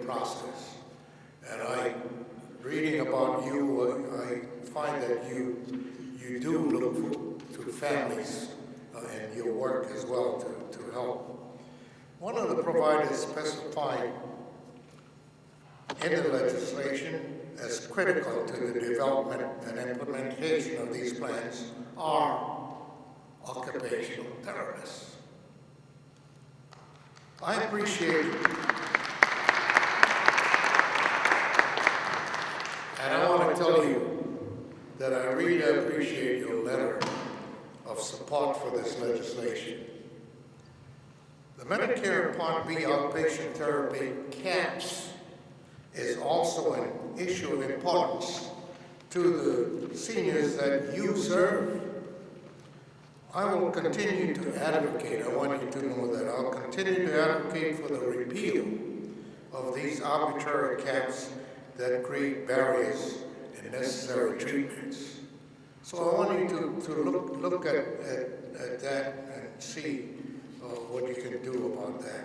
process. And reading about you, I find that you do look to families and your work as well to help. One of the providers specified in the legislation as critical to the development and implementation of these plans are occupational therapists. I appreciate it. And I want to tell you that I really appreciate your letter of support for this legislation. The Medicare Part B outpatient therapy caps is also an issue of importance to the seniors that you serve. I will continue to advocate, I want you to know that I'll continue to advocate for the repeal of these arbitrary caps that create barriers in necessary treatments. So I want you to look at that and see what you can do about that.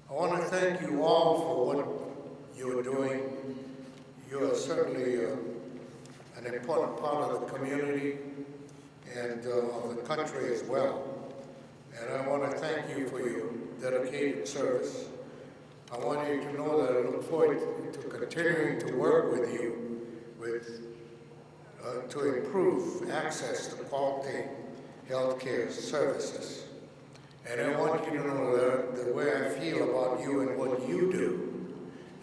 I want to thank you all for what you're doing. You are certainly an important part of the community and of the country as well. And I want to thank you for your dedicated service. I want you to know that I look forward to continuing to work with you to improve access to quality health care services. And I want you to know that the way I feel about you and what you do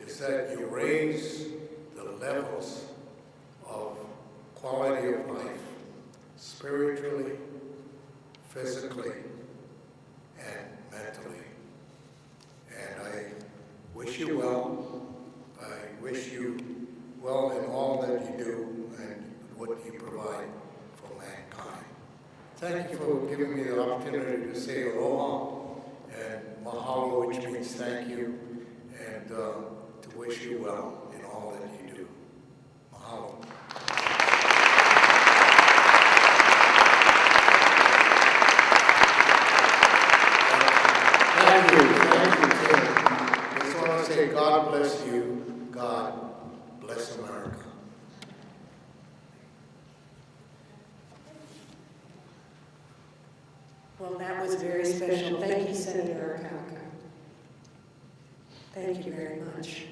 is that you raise the levels of quality of life, spiritually, physically, and mentally. And I wish you well. I wish you well in all that you do and what you provide for mankind. Thank you for giving me the opportunity to say aloha and mahalo, which means thank you, and to wish you well in all that you do. Mahalo. Thank you, Tim. I just want to say God bless you, God bless America. Well, that was very special. Thank you, Senator Akaka. Thank you very much.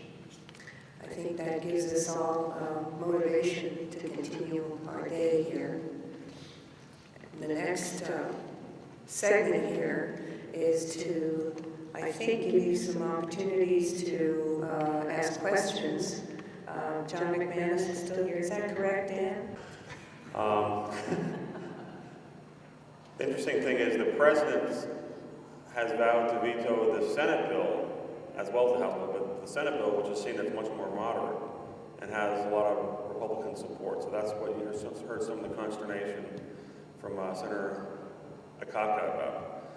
I think that gives us all motivation to continue our day here. The next segment here is to, I think, give you some opportunities to ask questions. John McManus is still here. Is that correct, Dan? The interesting thing is the President has vowed to veto the Senate bill as well as the House bill, but the Senate bill, which is seen as much more moderate and has a lot of Republican support. So that's what you heard some of the consternation from Senator Akaka about.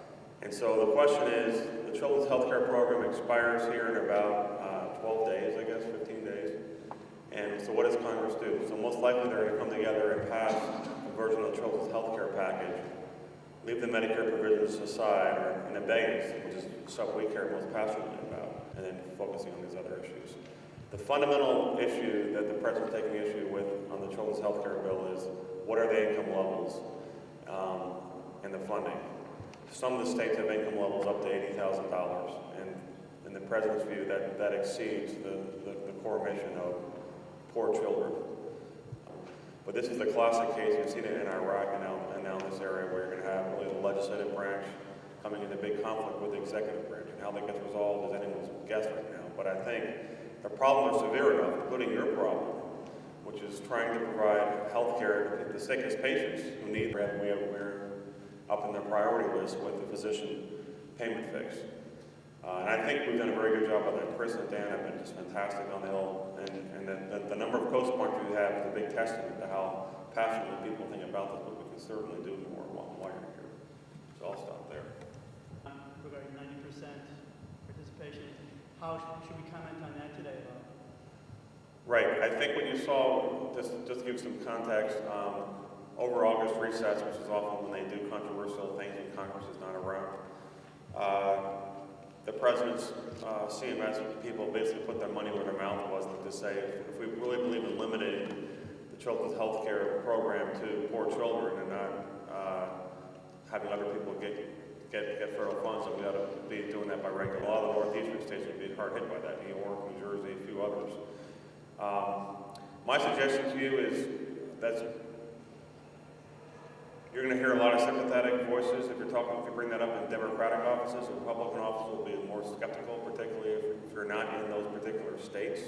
And so the question is, the Children's Health Care Program expires here in about 12 days, I guess, 15 days. And so what does Congress do? So most likely they're going to come together and pass a version of the Children's Health Care package, leave the Medicare provisions aside, or in abeyance, which is stuff we care most passionately about, and then focusing on these other issues. The fundamental issue that the President's taking issue with on the Children's Health Care bill is what are the income levels and the funding. Some of the states have income levels up to $80,000, and in the President's view, that exceeds the core mission of poor children. But this is the classic case. You've seen it in Iraq and now in this area where you're going to have really the legislative branch coming into big conflict with the executive branch, and how that gets resolved is anyone's guess right now. But I think the problems are severe enough, including your problem, which is trying to provide health care to the sickest patients who need it. We're up in the priority list with the physician payment fix. And I think we've done a very good job on that. Chris and Dan have been just fantastic on the Hill, and the number of coast points we have is a big testament to how passionately people think about this, but we can certainly do more while you're here. So I'll stop there. Regarding 90% participation, how should we comment on that today, Bob? Right, I think what you saw, just to give some context, over August recess, which is often when they do controversial things and Congress is not around, the president's CMS people basically put their money where their mouth was to say if we really believe in limiting the children's health care program to poor children and not having other people get federal funds, and we ought to be doing that by regular law. The northeastern states would be hard hit by that, New York, New Jersey, a few others. My suggestion to you is that you're going to hear a lot of sympathetic voices if you bring that up in Democratic offices. Republican offices will be more skeptical, particularly if you're not in those particular states.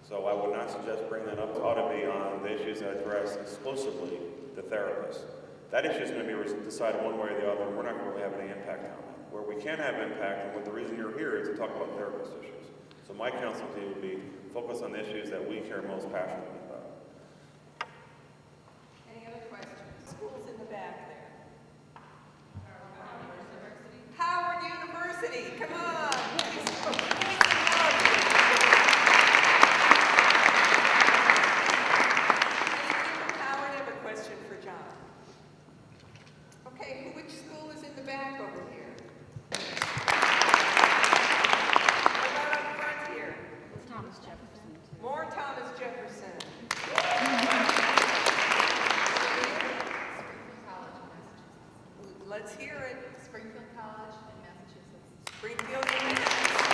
So I would not suggest bringing that up. It ought to be on the issues that address exclusively the therapists. That issue is going to be decided one way or the other, and we're not going to really have any impact on that. Where we can have impact, and what the reason you're here is to talk about therapist issues. So my counsel to you would be focus on the issues that we care most passionately about. Any other questions? Schools in the back there. Howard University, come on. Howard, I have a question for John. Okay, which school is in the back over here? What about up front here? Thomas Jefferson. More Thomas Jefferson. Let's hear it. Springfield College in Massachusetts. Springfield, Massachusetts.